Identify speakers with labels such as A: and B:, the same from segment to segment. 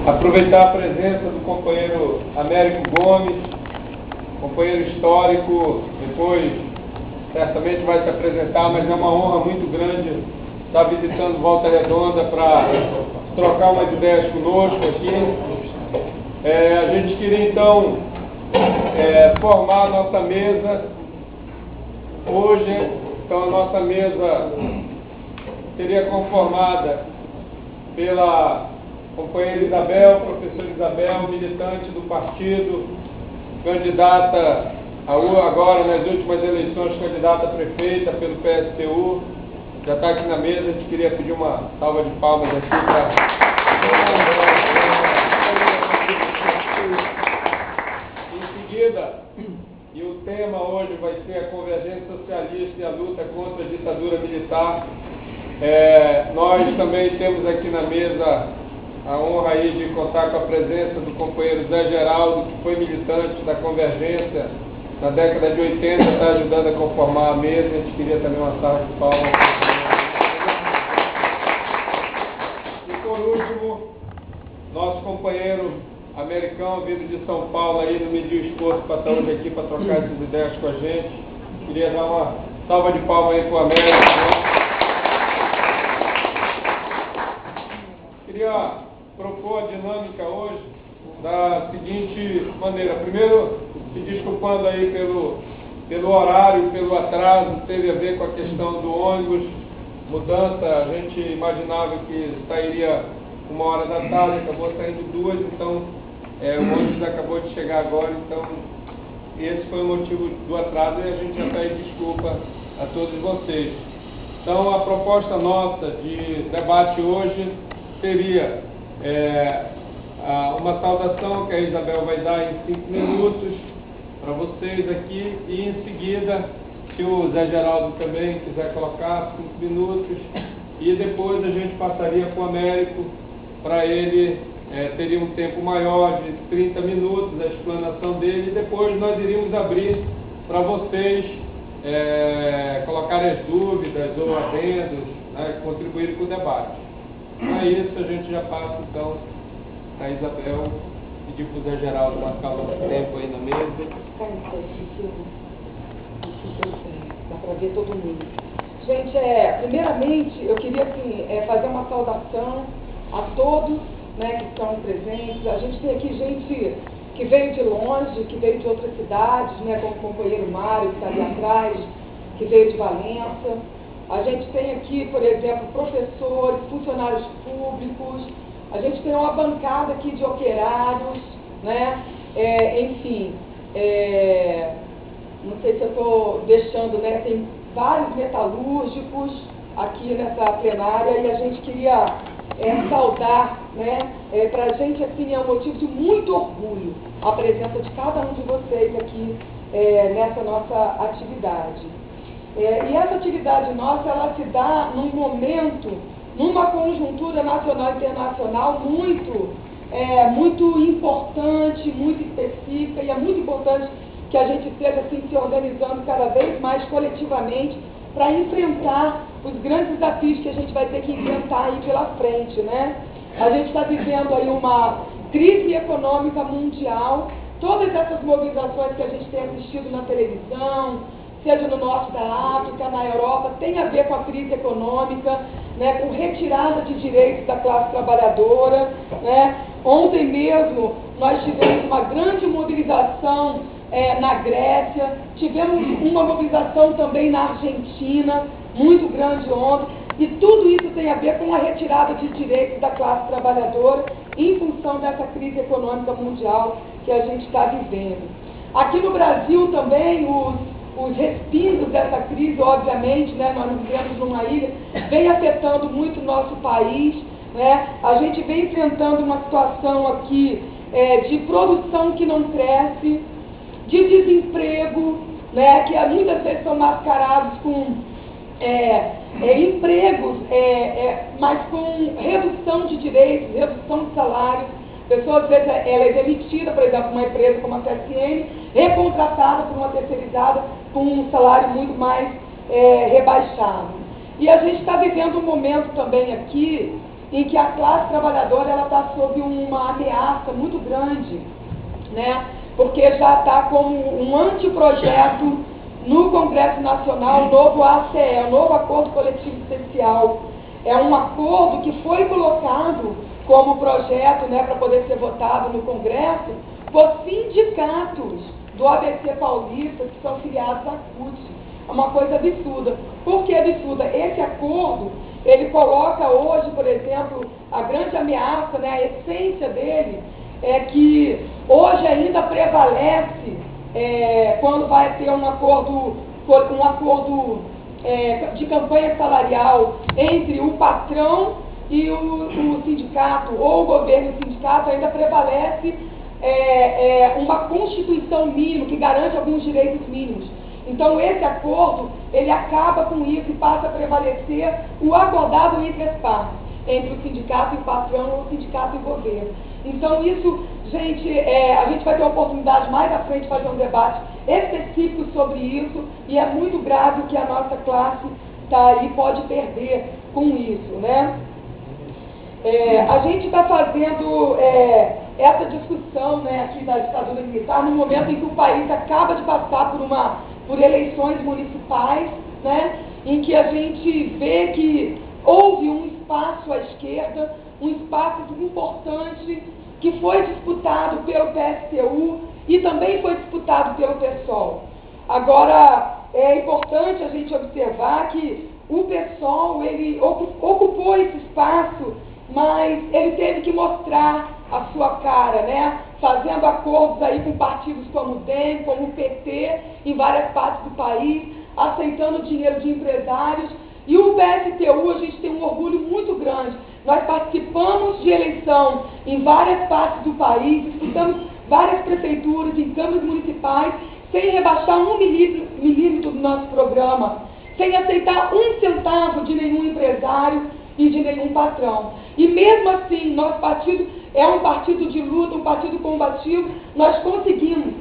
A: aproveitar a presença do companheiro Américo Gomes, companheiro histórico, depois certamente vai se apresentar, mas é uma honra muito grande estar visitando Volta Redonda para trocar umas ideias conosco aqui. A gente queria então formar a nossa mesa hoje. Então a nossa mesa seria conformada pela companheira Isabel, professora Isabel, militante do partido, candidata agora nas últimas eleições, candidata a prefeita pelo PSTU, já está aqui na mesa. A gente queria pedir uma salva de palmas aqui para... Em seguida, e o tema hoje vai ser a convergência socialista e a luta contra a ditadura militar. Nós também temos aqui na mesa a honra aí de contar com a presença do companheiro Zé Geraldo, que foi militante da Convergência na década de 80, está ajudando a conformar a mesa. A gente queria também uma salva de palmas. E por último, nosso companheiro americano vindo de São Paulo aí, não mediu esforço para estar hoje aqui para trocar essas ideias com a gente. Queria dar uma salva de palmas aí para o Américo. Queria propor a dinâmica hoje da seguinte maneira. Primeiro, se desculpando aí pelo horário, pelo atraso, teve a ver com a questão do ônibus, mudança. A gente imaginava que sairia 1h da tarde, acabou saindo 2, então o ônibus acabou de chegar agora, então esse foi o motivo do atraso e a gente já pede desculpa a todos vocês. Então a proposta nossa de debate hoje seria uma saudação que a Isabel vai dar em 5 minutos para vocês aqui, e em seguida, se o Zé Geraldo também quiser colocar 5 minutos, e depois a gente passaria para o Américo, para ele teria um tempo maior de 30 minutos, a explanação dele, e depois nós iríamos abrir para vocês colocarem as dúvidas ou adendos, né, contribuírem com o debate. Então é isso, a gente já passa então a Isabel, pedir para o Zé Geraldo marcar o tempo aí na mesa.
B: Dá para ver todo mundo. Gente, primeiramente eu queria assim, fazer uma saudação a todos, né, que estão presentes. A gente tem aqui gente que veio de longe, que veio de outras cidades, né, como o companheiro Mário, que está ali atrás, que veio de Valença. A gente tem aqui, por exemplo, professores, funcionários públicos. A gente tem uma bancada aqui de operários, né? Enfim, não sei se eu estou deixando, né? Tem vários metalúrgicos aqui nessa plenária, e a gente queria saudar, né? Para a gente, assim, é um motivo de muito orgulho a presença de cada um de vocês aqui nessa nossa atividade. E essa atividade nossa, ela se dá num momento, numa conjuntura nacional e internacional muito importante, muito específica, e é muito importante que a gente esteja assim, se organizando cada vez mais coletivamente para enfrentar os grandes desafios que a gente vai ter que enfrentar aí pela frente, né? A gente está vivendo aí uma crise econômica mundial. Todas essas mobilizações que a gente tem assistido na televisão, seja no norte da África, na Europa, tem a ver com a crise econômica, né, com retirada de direitos da classe trabalhadora, né. Ontem mesmo nós tivemos uma grande mobilização na Grécia, tivemos uma mobilização também na Argentina, muito grande ontem, e tudo isso tem a ver com a retirada de direitos da classe trabalhadora em função dessa crise econômica mundial que a gente está vivendo. Aqui no Brasil também, os respingos dessa crise, obviamente, né, nós vivemos numa ilha, vem afetando muito o nosso país, né? A gente vem enfrentando uma situação aqui de produção que não cresce, de desemprego, né, que muitas vezes são mascarados com empregos, mas com redução de direitos, redução de salários. A pessoa, às vezes, ela é demitida, por exemplo, uma empresa como a CSN, recontratada por uma terceirizada com um salário muito mais rebaixado. E a gente está vivendo um momento também aqui em que a classe trabalhadora está sob uma ameaça muito grande, né? Porque já está como um anteprojeto no Congresso Nacional o novo ACE, o novo Acordo Coletivo Especial. É um acordo que foi colocado como projeto, né, para poder ser votado no Congresso por sindicatos do ABC Paulista que são filiados à CUT. É uma coisa absurda. Por que absurda? Esse acordo, ele coloca hoje, por exemplo, a grande ameaça, né, a essência dele, é que hoje ainda prevalece, quando vai ter um acordo de campanha salarial entre o patrão e o sindicato, ou o governo e o sindicato, ainda prevalece uma constituição mínima que garante alguns direitos mínimos. Então esse acordo, ele acaba com isso e passa a prevalecer o acordado entre as partes, entre o sindicato e o patrão, ou o sindicato e o governo. Então isso, gente, a gente vai ter a oportunidade mais à frente de fazer um debate específico sobre isso, e é muito grave o que a nossa classe pode perder com isso, né? A gente está fazendo essa discussão, né, aqui da ditadura militar no momento em que o país acaba de passar por eleições municipais, né, em que a gente vê que houve um espaço à esquerda, um espaço importante que foi disputado pelo PSTU e também foi disputado pelo PSOL. Agora, é importante a gente observar que o PSOL, ele ocupou esse espaço, mas ele teve que mostrar a sua cara, né? Fazendo acordos aí com partidos como o DEM, como o PT, em várias partes do país, aceitando dinheiro de empresários. E o PSTU, a gente tem um orgulho muito grande. Nós participamos de eleição em várias partes do país, disputamos várias prefeituras, em câmaras municipais, sem rebaixar um milímetro do nosso programa, sem aceitar um centavo de nenhum empresário e de nenhum patrão. E mesmo assim, nosso partido é um partido de luta, um partido combativo. Nós conseguimos,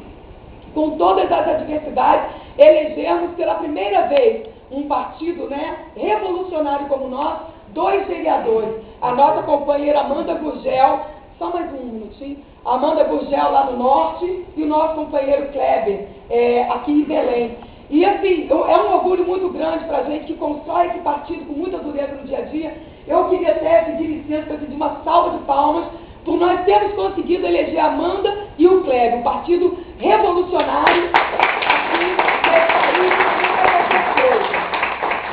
B: com todas as adversidades, elegermos pela primeira vez um partido, né, revolucionário como nós, 2 vereadores. A nossa companheira Amanda Gurgel, só mais um minutinho, Amanda Gurgel lá no norte, e o nosso companheiro Kleber, aqui em Belém. E assim, é um orgulho muito grande para a gente que constrói esse partido com muita dureza no dia a dia. Eu queria até pedir licença para pedir uma salva de palmas por nós termos conseguido eleger a Amanda e o Kleber, um partido revolucionário aqui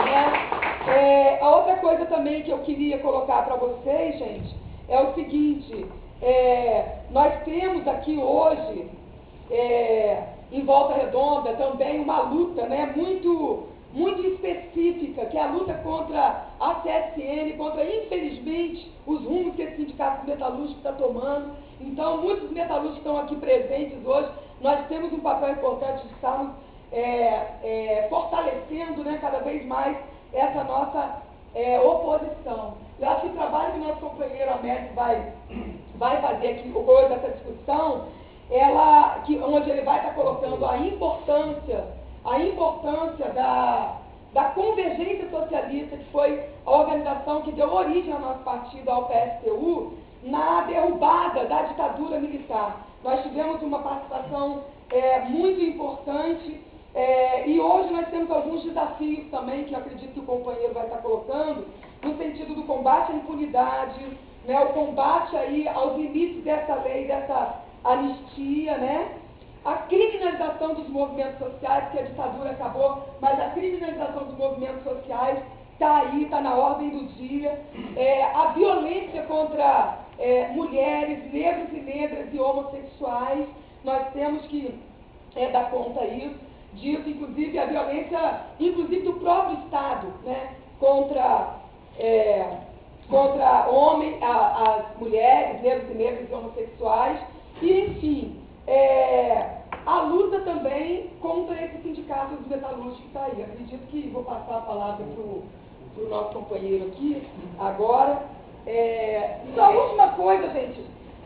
B: né? A outra coisa também que eu queria colocar para vocês, gente, é o seguinte, nós temos aqui hoje, em Volta Redonda, também uma luta, né, muito específica, que é a luta contra a CSN, contra, infelizmente, os rumos que esse sindicato metalúrgico está tomando. Então, muitos metalúrgicos estão aqui presentes hoje. Nós temos um papel importante de estarmos fortalecendo, né, cada vez mais essa nossa oposição. Eu acho que o trabalho que o nosso companheiro Américo vai fazer aqui hoje, dessa discussão, onde ele vai estar colocando a importância da convergência socialista, que foi a organização que deu origem ao nosso partido, ao PSTU, na derrubada da ditadura militar. Nós tivemos uma participação muito importante, e hoje nós temos alguns desafios também, que eu acredito que o companheiro vai estar colocando, no sentido do combate à impunidade, né, o combate aí aos limites dessa lei, dessa anistia, né? A criminalização dos movimentos sociais, que a ditadura acabou, mas a criminalização dos movimentos sociais está aí, está na ordem do dia. A violência contra mulheres, negros e negras e homossexuais, nós temos que dar conta disso, inclusive a violência, inclusive do próprio Estado, né, contra homens, as mulheres, negros e negras e homossexuais, e enfim, a luta também contra esse sindicato dos metalúrgicos que está aí. Acredito que vou passar a palavra para o nosso companheiro aqui agora. Só a última coisa, gente,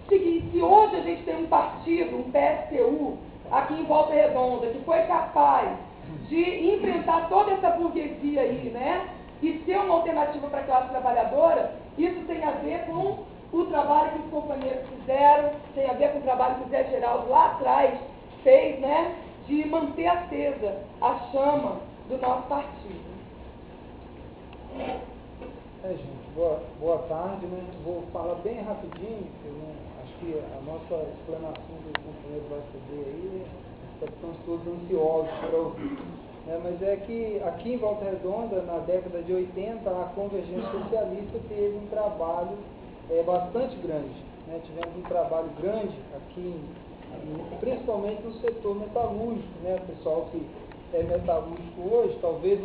B: seguinte, se hoje a gente tem um partido, um PSTU, aqui em Volta Redonda, que foi capaz de enfrentar toda essa burguesia aí, né, e ser uma alternativa para a classe trabalhadora, isso tem a ver com o trabalho que os companheiros fizeram, tem a ver com o trabalho que o Zé Geraldo lá atrás fez, né, de manter acesa a chama do nosso partido.
C: Gente, boa tarde, né? Vou falar bem rapidinho, acho que a nossa explanação do companheiro vai fazer aí, estamos todos ansiosos para ouvir. Mas é que aqui em Volta Redonda, na década de 80, a Convergência Socialista teve um trabalho bastante grande. Né? Tivemos um trabalho grande aqui, principalmente no setor metalúrgico. Né? O pessoal que é metalúrgico hoje, talvez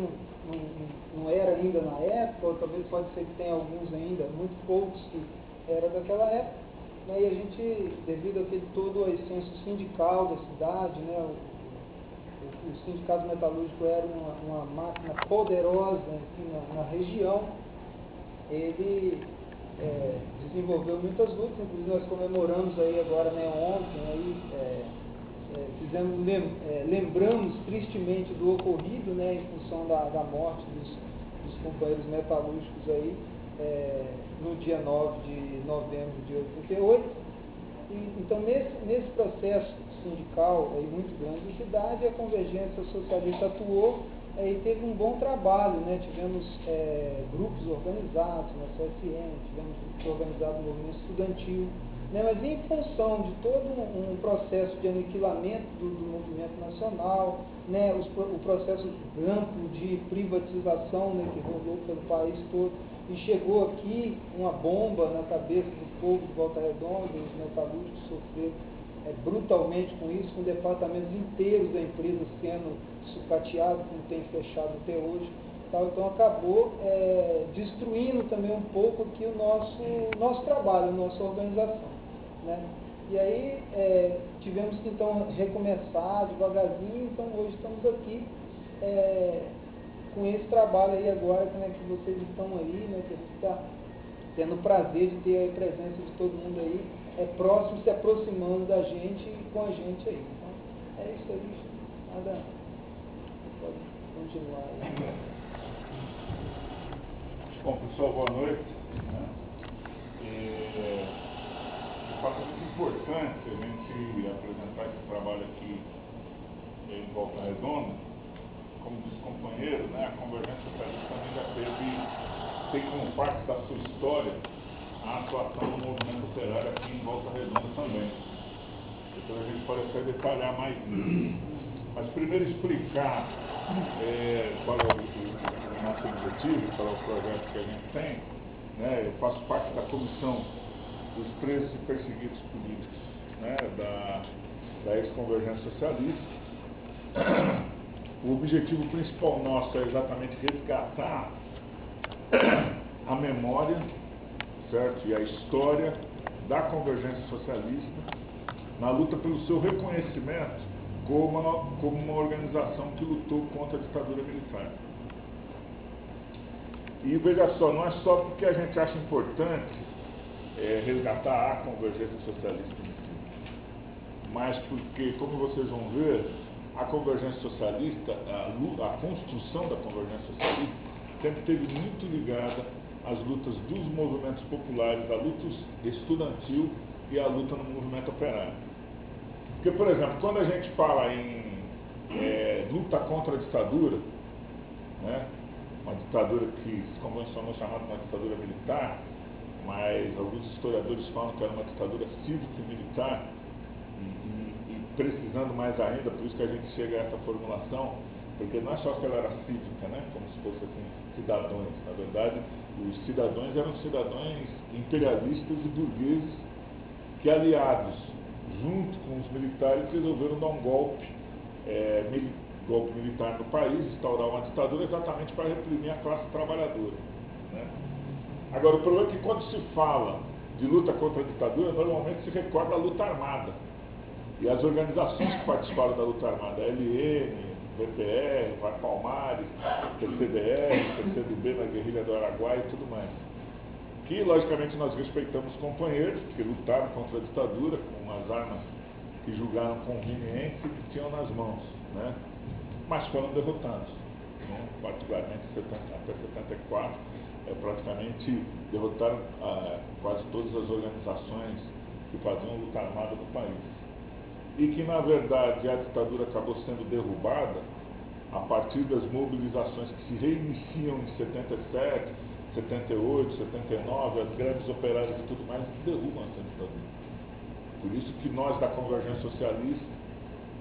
C: não era ainda na época, ou talvez pode ser que tenha alguns ainda, muito poucos que era daquela época. Né? E a gente, devido àquele todo a essência sindical da cidade, né? O sindicato metalúrgico era uma máquina poderosa enfim, na região, ele desenvolveu muitas lutas, inclusive nós comemoramos aí agora, né, ontem, aí, lembramos tristemente do ocorrido, né, em função da morte dos companheiros metalúrgicos aí, no dia 9 de novembro de 88. Então, nesse processo sindical aí, muito grande da cidade, a Convergência Socialista atuou e teve um bom trabalho, né? Tivemos grupos organizados na CSN, tivemos grupos organizados no movimento estudantil, né? Mas em função de todo um processo de aniquilamento do movimento nacional, né? O processo amplo de privatização, né? Que rolou pelo país todo, e chegou aqui uma bomba na cabeça do povo de Volta Redonda, os metalúrgicos sofreram brutalmente com isso, com departamentos inteiros da empresa sendo sucateados, como tem fechado até hoje. Então acabou destruindo também um pouco aqui o nosso trabalho, a nossa organização. Né? E aí tivemos que então recomeçar devagarzinho, então hoje estamos aqui com esse trabalho aí agora, né, que vocês estão aí, né, que a gente está tendo o prazer de ter a presença de todo mundo aí, próximo, se aproximando da gente e com a gente aí. Então, é isso aí, nada, pode continuar aí.
D: Bom, pessoal, boa noite. Eu acho muito importante a gente apresentar esse trabalho aqui em Volta Redonda. Como disse o companheiro, né, a Convergência Socialista também já tem como parte da sua história a atuação do movimento operário aqui em Volta Redonda também. Depois a gente pode até detalhar mais nisso. Mas primeiro explicar qual é o nosso objetivo, qual é o projeto que a gente tem. Né? Eu faço parte da comissão dos presos e perseguidos políticos, né, da ex-Convergência Socialista. O objetivo principal nosso é exatamente resgatar a memória, certo? E a história da Convergência Socialista na luta pelo seu reconhecimento como uma organização que lutou contra a ditadura militar. E veja só, não é só porque a gente acha importante resgatar a Convergência Socialista em si, mas porque, como vocês vão ver, a Convergência Socialista, a construção da Convergência Socialista sempre esteve muito ligada às lutas dos movimentos populares, à luta estudantil e à luta no movimento operário. Porque, por exemplo, quando a gente fala em luta contra a ditadura, né, uma ditadura que se convencionou chamada uma ditadura militar, mas alguns historiadores falam que era uma ditadura cívico-militar, e precisando mais ainda, por isso que a gente chega a essa formulação, porque não é só que ela era cívica, né, como se fosse assim, cidadãos. Na verdade, os cidadãos eram cidadãos imperialistas e burgueses que, aliados junto com os militares, resolveram dar um golpe militar no país, instaurar uma ditadura exatamente para reprimir a classe trabalhadora. Né? Agora, o problema é que quando se fala de luta contra a ditadura, normalmente se recorda a luta armada. E as organizações que participaram da luta armada, LN, VPR, Vai Palmares, PCDR, PCdoB na guerrilha do Araguaia e tudo mais. Que, logicamente, nós respeitamos companheiros que lutaram contra a ditadura com as armas que julgaram convenientes e que tinham nas mãos, né? Mas foram derrotados. particularmente até 74, praticamente derrotaram quase todas as organizações que faziam luta armada no país. E que, na verdade, a ditadura acabou sendo derrubada a partir das mobilizações que se reiniciam em 77, 78, 79, as grandes operárias e tudo mais, derrubam essa ditadura. Por isso que nós da Convergência Socialista,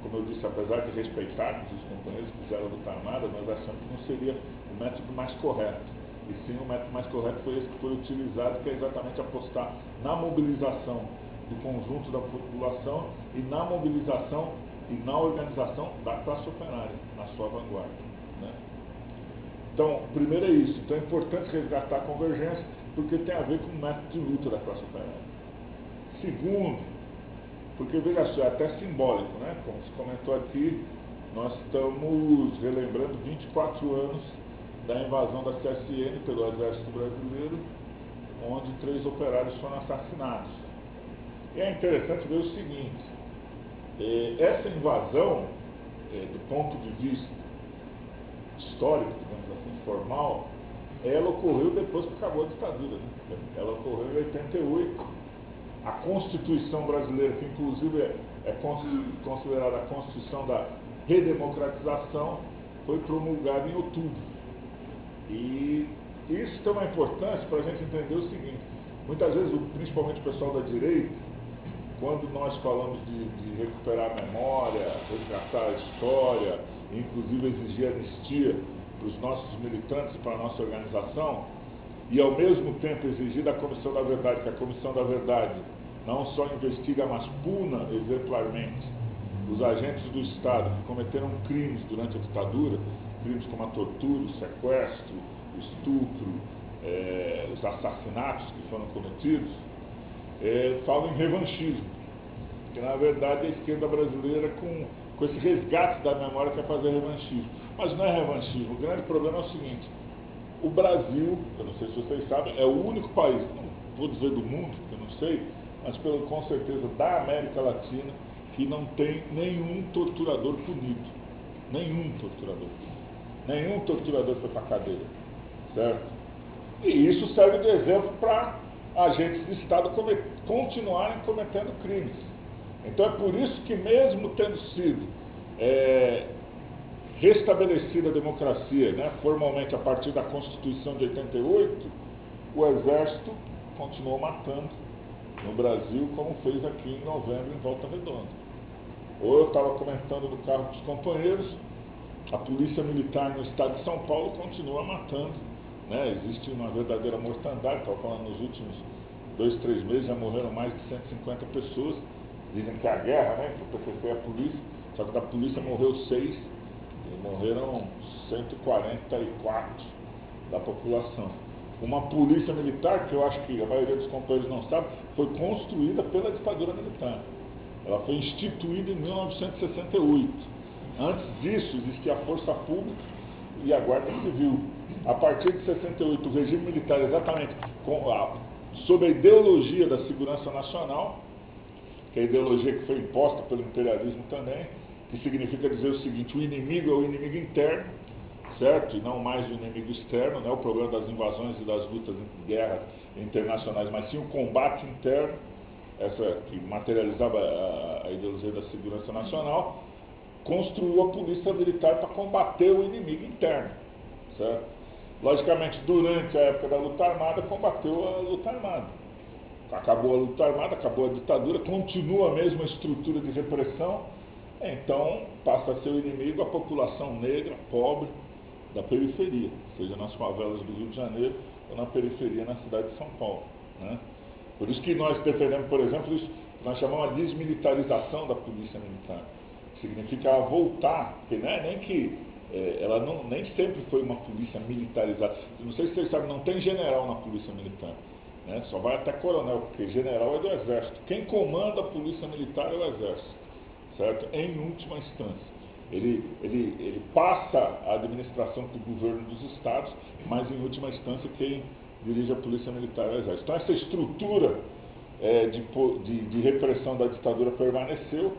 D: como eu disse, apesar de respeitarmos os companheiros que fizeram a luta armada, nós achamos que não seria o método mais correto. E sim, o método mais correto foi esse que foi utilizado, que é exatamente apostar na mobilização do conjunto da população e na mobilização e na organização da classe operária, na sua vanguarda, né? Então, primeiro é isso. Então é importante resgatar a convergência, porque tem a ver com o método de luta da classe operária. Segundo, porque veja só, é até simbólico, né? Como se comentou aqui, nós estamos relembrando 24 anos da invasão da CSN pelo Exército Brasileiro, onde 3 operários foram assassinados. E é interessante ver o seguinte, essa invasão, do ponto de vista histórico, digamos assim, formal, ela ocorreu depois que acabou a ditadura, né? Ela ocorreu em 88. A Constituição brasileira, que inclusive é considerada a Constituição da redemocratização, foi promulgada em outubro. E isso tem uma importância para a gente entender o seguinte, muitas vezes, principalmente o pessoal da direita, quando nós falamos de recuperar a memória, resgatar a história, inclusive exigir anistia para os nossos militantes e para a nossa organização, e ao mesmo tempo exigir da Comissão da Verdade, que a Comissão da Verdade não só investiga, mas puna exemplarmente os agentes do Estado que cometeram crimes durante a ditadura, crimes como a tortura, o sequestro, o estupro, os assassinatos que foram cometidos, falam em revanchismo, que na verdade a esquerda brasileira com esse resgate da memória quer fazer revanchismo. Mas não é revanchismo, o grande problema é o seguinte, o Brasil, eu não sei se vocês sabem, é o único país, não vou dizer do mundo, porque eu não sei, mas com certeza da América Latina, que não tem nenhum torturador punido. Nenhum torturador punido. Nenhum torturador foi para a cadeia. Certo? E isso serve de exemplo para agentes de Estado continuarem cometendo crimes. Então é por isso que mesmo tendo sido restabelecida a democracia, né, formalmente a partir da Constituição de 88, o Exército continuou matando no Brasil, como fez aqui em novembro em Volta Redonda. Ou eu estava comentando no carro com os companheiros, a Polícia Militar no estado de São Paulo continua matando, né? Existe uma verdadeira mortandade, estava falando nos últimos 2, 3 meses, já morreram mais de 150 pessoas, dizem que é a guerra, né, que o PCC é a polícia, só que da polícia morreu 6, e morreram 144 da população. Uma polícia militar, que eu acho que a maioria dos companheiros não sabe, foi construída pela ditadura militar. Ela foi instituída em 1968. Antes disso, existia a Força Pública e a Guarda Civil. A partir de 68, o regime militar, exatamente sob a ideologia da segurança nacional, que é a ideologia que foi imposta pelo imperialismo também, que significa dizer o seguinte, o inimigo é o inimigo interno, certo? E não mais o inimigo externo, não é o problema das invasões e das lutas em guerras internacionais, mas sim o combate interno, essa que materializava a ideologia da segurança nacional, construiu a polícia militar para combater o inimigo interno, certo? Logicamente, durante a época da luta armada, combateu a luta armada. Acabou a luta armada, acabou a ditadura, continua a mesma estrutura de repressão, então passa a ser o inimigo a população negra, pobre, da periferia, seja nas favelas do Rio de Janeiro ou na periferia na cidade de São Paulo, né? Por isso que nós defendemos, por exemplo, isso que nós chamamos de desmilitarização da polícia militar. Significa ela voltar, porque não é nem que ela nem sempre foi uma polícia militarizada. Não sei se vocês sabem, não tem general na polícia militar, né? Só vai até coronel, porque general é do exército. Quem comanda a polícia militar é o exército, certo? Em última instância. Ele passa a administração para o governo dos estados, mas em última instância quem dirige a polícia militar é o exército. Então essa estrutura de repressão da ditadura permaneceu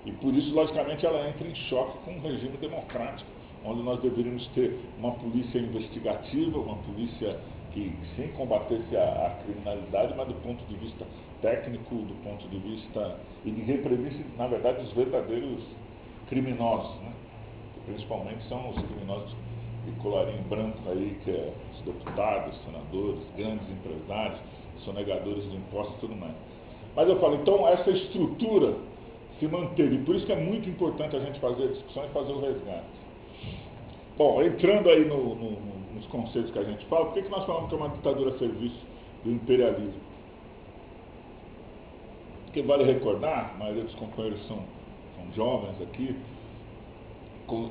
D: e por isso logicamente ela entra em choque com um regime democrático onde nós deveríamos ter uma polícia investigativa, uma polícia que sim combatesse a criminalidade, mas do ponto de vista técnico, do ponto de vista e de reprimisse, na verdade, os verdadeiros criminosos, né? Que principalmente são os criminosos de colarinho branco aí, que é os deputados, senadores, grandes empresários, sonegadores de impostos e tudo mais. Mas eu falo, então essa estrutura se manteve, por isso que é muito importante a gente fazer a discussão e fazer o resgate. Bom, entrando aí nos conceitos que a gente fala, por que nós falamos que é uma ditadura a serviço do imperialismo? Porque vale recordar, a maioria dos companheiros são jovens aqui,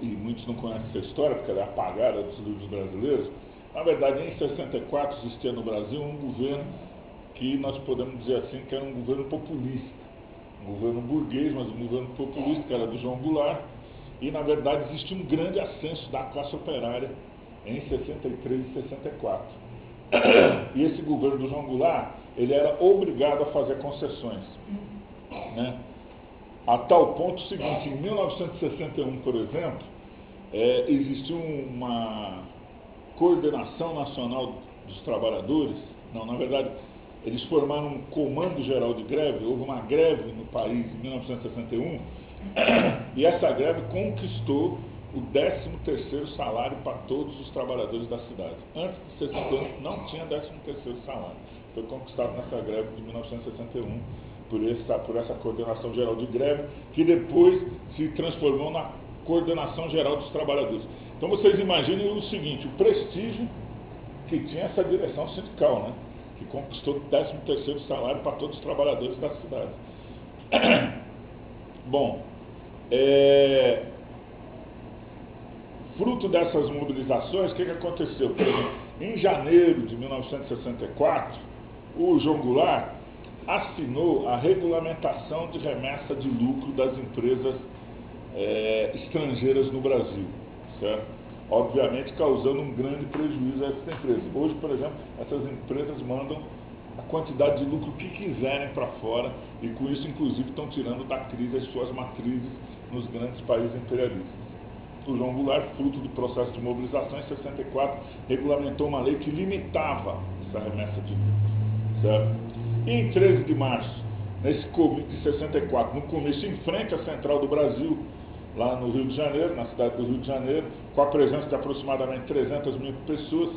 D: e muitos não conhecem essa história, porque ela é apagada dos livros brasileiros. Na verdade, em 64 existia no Brasil um governo que nós podemos dizer assim, que era um governo populista. Um governo burguês, mas um governo populista, que era do João Goulart. E, na verdade, existia um grande ascenso da classe operária em 63 e 64. E esse governo do João Goulart, ele era obrigado a fazer concessões, né? A tal ponto seguinte, em 1961, por exemplo, existiu uma coordenação nacional dos trabalhadores. Não, na verdade, eles formaram um comando geral de greve, houve uma greve no país em 1961, e essa greve conquistou o 13º salário para todos os trabalhadores da cidade. Antes de 61 não tinha 13º salário. Foi conquistado nessa greve de 1961 por essa coordenação geral de greve, que depois se transformou na coordenação geral dos trabalhadores. Então vocês imaginem o seguinte, o prestígio que tinha essa direção sindical, né? Que conquistou o 13º salário para todos os trabalhadores da cidade. Bom, fruto dessas mobilizações, o que aconteceu? Por exemplo, em janeiro de 1964, o João Goulart assinou a regulamentação de remessa de lucro das empresas estrangeiras no Brasil, certo? Obviamente causando um grande prejuízo a essas empresas. Hoje, por exemplo, essas empresas mandam a quantidade de lucro que quiserem para fora e com isso, inclusive, estão tirando da crise as suas matrizes nos grandes países imperialistas. O João Goulart, fruto do processo de mobilização, em 64, regulamentou uma lei que limitava essa remessa de lucro, certo? E em 13 de março, nesse Covid de 64, no começo, em frente à Central do Brasil, lá no Rio de Janeiro, na cidade do Rio de Janeiro, com a presença de aproximadamente 300 mil pessoas,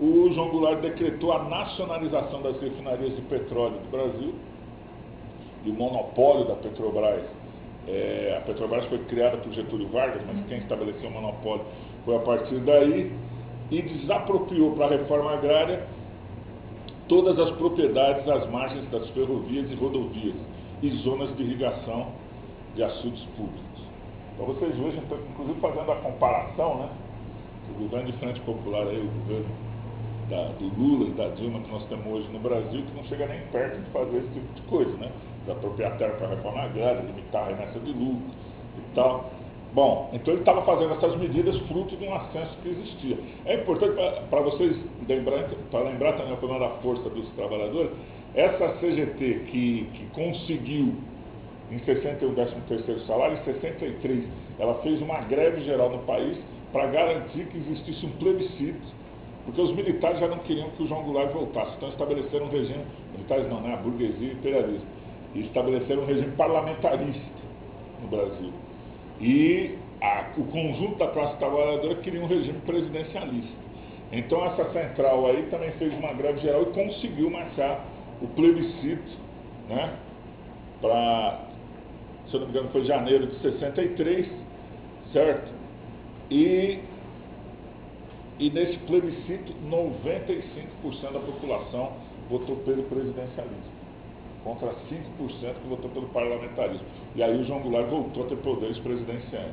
D: o João Goulart decretou a nacionalização das refinarias de petróleo do Brasil, e o monopólio da Petrobras. A Petrobras foi criada por Getúlio Vargas, mas quem estabeleceu o monopólio foi a partir daí, e desapropriou para a reforma agrária todas as propriedades às margens das ferrovias e rodovias e zonas de irrigação de açudes públicos. Então vocês hoje estão, inclusive, fazendo a comparação, né? O governo de Frente Popular, aí, o governo do Lula e da Dilma que nós temos hoje no Brasil, que não chega nem perto de fazer esse tipo de coisa, né? Desapropriar terra para a reforma agrária, limitar a remessa de lucro e tal. Bom, então ele estava fazendo essas medidas fruto de um ascenso que existia. É importante para vocês lembrar também o problema da força dos trabalhadores, essa CGT que conseguiu em 61 o 13º salário, em 63 ela fez uma greve geral no país para garantir que existisse um plebiscito, porque os militares já não queriam que o João Goulart voltasse, então estabeleceram um regime, militares não, né, a burguesia imperialista, e estabeleceram um regime parlamentarista no Brasil. E o conjunto da classe trabalhadora queria um regime presidencialista. Então essa central aí também fez uma greve geral e conseguiu marcar o plebiscito, né, para, se eu não me engano, foi janeiro de 63, certo? E nesse plebiscito, 95% da população votou pelo presidencialismo, contra 5% que votou pelo parlamentarismo. E aí o João Goulart voltou a ter poderes presidenciais.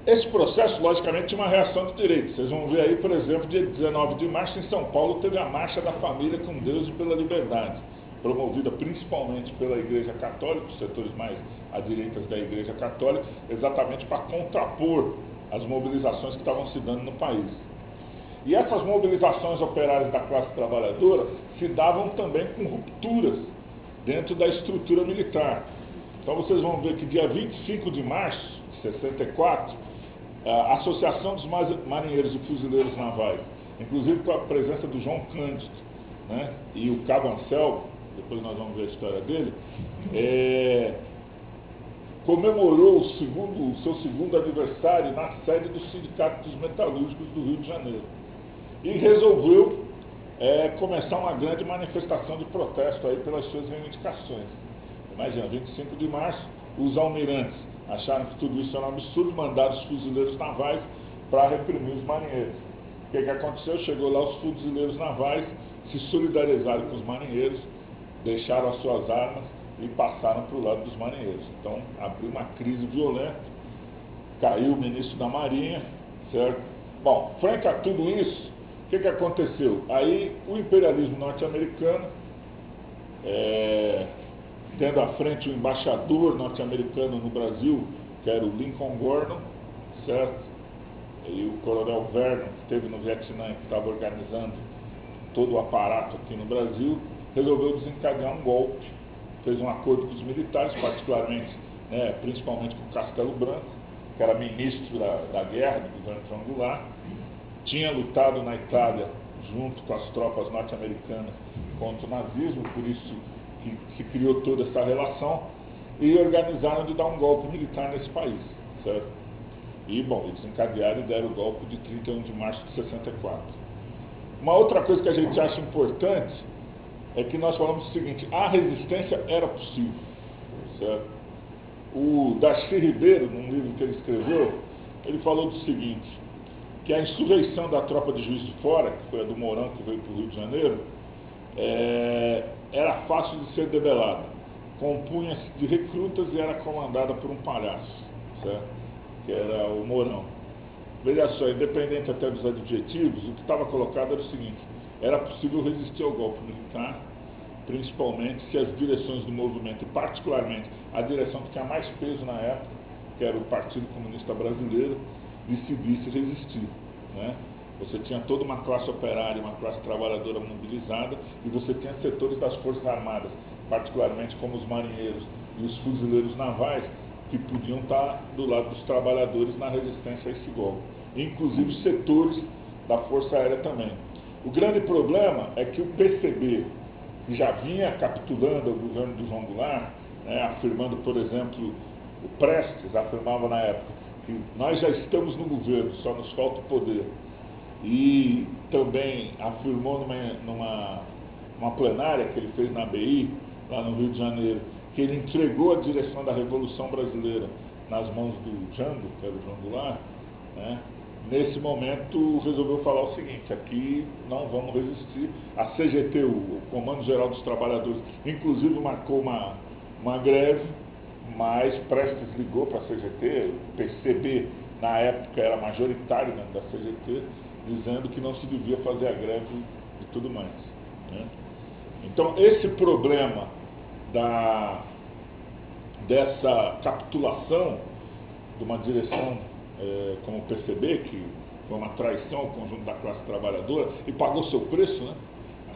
D: Esse processo, logicamente, tinha uma reação do direito. Vocês vão ver aí, por exemplo, dia 19 de março, em São Paulo, teve a Marcha da Família com Deus e pela Liberdade, promovida principalmente pela Igreja Católica, os setores mais à direita da Igreja Católica, exatamente para contrapor as mobilizações que estavam se dando no país. E essas mobilizações operárias da classe trabalhadora se davam também com rupturas dentro da estrutura militar. Então vocês vão ver que dia 25 de março de 64, a Associação dos Marinheiros e Fuzileiros Navais, inclusive com a presença do João Cândido, né, e o Cabo Anselmo, depois nós vamos ver a história dele, comemorou o seu segundo aniversário na sede do Sindicato dos Metalúrgicos do Rio de Janeiro. E resolveu começar uma grande manifestação de protesto aí pelas suas reivindicações. Imagina, 25 de março, os almirantes acharam que tudo isso era um absurdo, mandaram os fuzileiros navais para reprimir os marinheiros. O que aconteceu? Chegou lá os fuzileiros navais, se solidarizaram com os marinheiros, deixaram as suas armas e passaram para o lado dos marinheiros. Então, abriu uma crise violenta, caiu o ministro da Marinha, certo? Bom, frente a tudo isso, o que aconteceu? Aí, o imperialismo norte-americano, tendo à frente o embaixador norte-americano no Brasil, que era o Lincoln Gordon, certo? E o coronel Vernon, que esteve no Vietnã, que estava organizando todo o aparato aqui no Brasil, resolveu desencadear um golpe, fez um acordo com os militares, particularmente, principalmente com o Castelo Branco, que era ministro da guerra, do governo João Goulart, tinha lutado na Itália junto com as tropas norte-americanas contra o nazismo, por isso que se criou toda essa relação, e organizaram de dar um golpe militar nesse país, certo? E, bom, eles desencadearam e deram o golpe de 31 de março de 64. Uma outra coisa que a gente acha importante é que nós falamos o seguinte: a resistência era possível, certo? O Darcy Ribeiro, num livro que ele escreveu, ele falou do seguinte, que a insurreição da tropa de Juiz de Fora, que foi a do Mourão, que veio para o Rio de Janeiro, era fácil de ser debelada, compunha-se de recrutas e era comandada por um palhaço, certo? Que era o Mourão. Veja só, independente até dos adjetivos, o que estava colocado era o seguinte: era possível resistir ao golpe militar, principalmente se as direções do movimento, e particularmente a direção que tinha mais peso na época, que era o Partido Comunista Brasileiro, decidisse resistir, né? Você tinha toda uma classe operária, uma classe trabalhadora mobilizada, e você tinha setores das Forças Armadas, particularmente como os marinheiros e os fuzileiros navais, que podiam estar do lado dos trabalhadores na resistência a esse golpe, inclusive setores da Força Aérea também. O grande problema é que o PCB, que já vinha capitulando ao governo do João Goulart, afirmando, por exemplo, o Prestes afirmava na época que nós já estamos no governo, só nos falta o poder. E também afirmou numa plenária que ele fez na ABI, lá no Rio de Janeiro, que ele entregou a direção da Revolução Brasileira nas mãos do Jango, que era o João Goulart, né? Nesse momento resolveu falar o seguinte: aqui não vamos resistir. A CGT, o Comando Geral dos Trabalhadores, inclusive marcou uma greve, mas Prestes ligou para a CGT, o PCB na época era majoritário dentro da CGT, dizendo que não se devia fazer a greve e tudo mais, né? Então esse problema dessa capitulação de uma direção como o PCB, que foi uma traição ao conjunto da classe trabalhadora e pagou seu preço, né?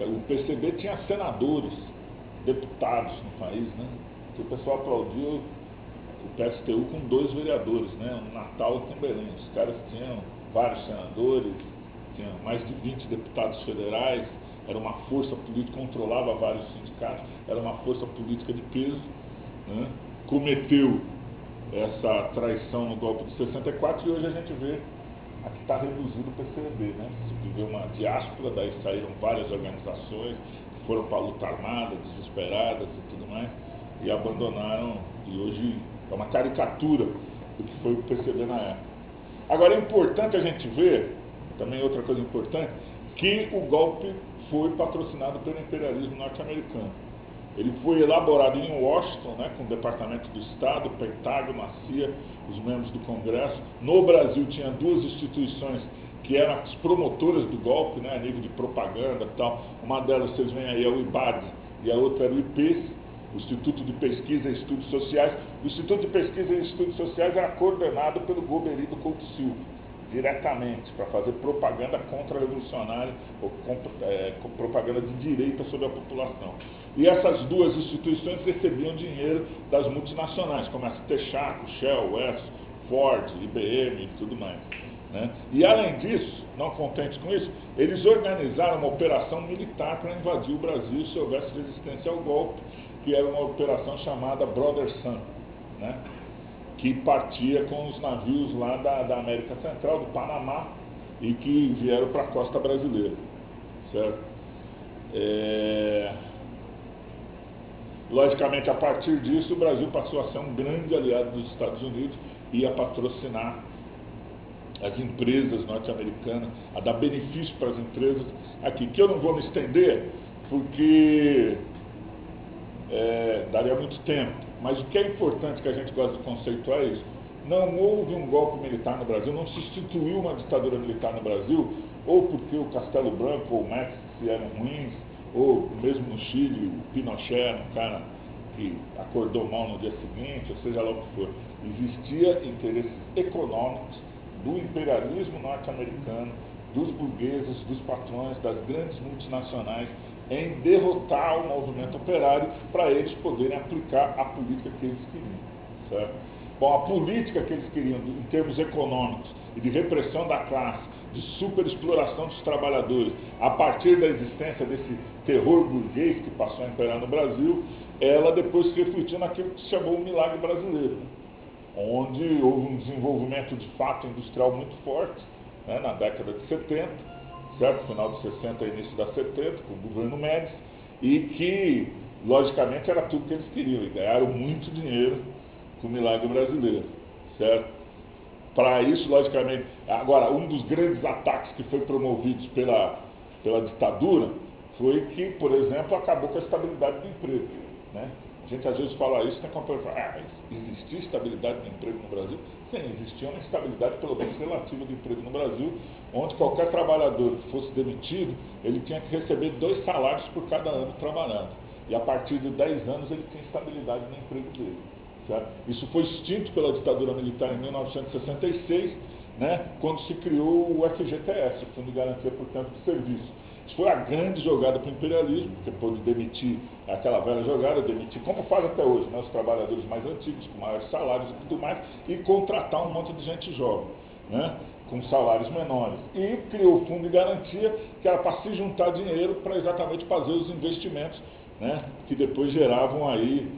D: O PCB tinha senadores, deputados no país, né? Que o pessoal aplaudiu o PSTU com 2 vereadores, né? Um Natal e um Belém. Os caras tinham vários senadores, tinham mais de 20 deputados federais, era uma força política, controlava vários sindicatos, era uma força política de peso, né? Cometeu essa traição no golpe de 64 e hoje a gente vê aqui está reduzido o PCB, né? Se viveu uma diáspora, daí saíram várias organizações que foram para a luta armada, desesperadas e tudo mais, e abandonaram, e hoje é uma caricatura do que foi o PCB na época. Agora é importante a gente ver, também outra coisa importante, que o golpe foi patrocinado pelo imperialismo norte-americano. Ele foi elaborado em Washington, né, com o Departamento do Estado, o Pentágono, a CIA, os membros do Congresso. No Brasil tinha 2 instituições que eram as promotoras do golpe, né, a nível de propaganda e tal. Uma delas, vocês veem aí, é o IBAD, e a outra era o IPES, o Instituto de Pesquisa e Estudos Sociais. O Instituto de Pesquisa e Estudos Sociais era coordenado pelo Goberido Couto Silva, diretamente, para fazer propaganda contra-revolucionária, ou propaganda de direita sobre a população. E essas 2 instituições recebiam dinheiro das multinacionais, como a Texaco, Shell, Exxon, Ford, IBM e tudo mais. Né? E além disso, não contentes com isso, eles organizaram uma operação militar para invadir o Brasil se houvesse resistência ao golpe, que era uma operação chamada Brother Sun, né? Que partia com os navios lá da América Central, do Panamá, e que vieram para a costa brasileira. Certo? Logicamente, a partir disso, o Brasil passou a ser um grande aliado dos Estados Unidos e a patrocinar as empresas norte-americanas, a dar benefício para as empresas aqui, que eu não vou me estender, porque daria muito tempo, mas o que é importante que a gente gosta de conceituar é isso. Não houve um golpe militar no Brasil, não se instituiu uma ditadura militar no Brasil, ou porque o Castelo Branco ou o México eram ruins, ou mesmo no Chile, o Pinochet era um cara que acordou mal no dia seguinte, ou seja lá o que for. Existia interesses econômicos do imperialismo norte-americano, dos burgueses, dos patrões, das grandes multinacionais, em derrotar o movimento operário para eles poderem aplicar a política que eles queriam. Certo? Bom, a política que eles queriam em termos econômicos e de repressão da classe, de superexploração dos trabalhadores, a partir da existência desse terror burguês que passou a imperar no Brasil, ela depois se refletiu naquilo que se chamou o milagre brasileiro, onde houve um desenvolvimento de fato industrial muito forte, né, na década de 70, certo? Final de 60 e início da 70, com o governo Médici, e que, logicamente, era tudo que eles queriam, e ganharam muito dinheiro com o milagre brasileiro, certo? Para isso, logicamente, agora, um dos grandes ataques que foi promovidos pela ditadura foi que, por exemplo, acabou com a estabilidade do emprego, né? A gente às vezes fala isso, tem como falar, mas existia estabilidade do emprego no Brasil? Sim, existia uma estabilidade, pelo menos relativa, do emprego no Brasil, onde qualquer trabalhador que fosse demitido, ele tinha que receber 2 salários por cada ano trabalhando. E a partir de 10 anos ele tinha estabilidade no emprego dele. Certo? Isso foi extinto pela ditadura militar em 1966, né, quando se criou o FGTS, o Fundo de Garantia por Tempo de Serviço. Isso foi a grande jogada para o imperialismo, porque pôde demitir, aquela velha jogada, demitir, como faz até hoje, né, os trabalhadores mais antigos, com maiores salários e tudo mais, e contratar um monte de gente jovem, né, com salários menores. E criou o Fundo de Garantia, que era para se juntar dinheiro para exatamente fazer os investimentos, né, que depois geravam aí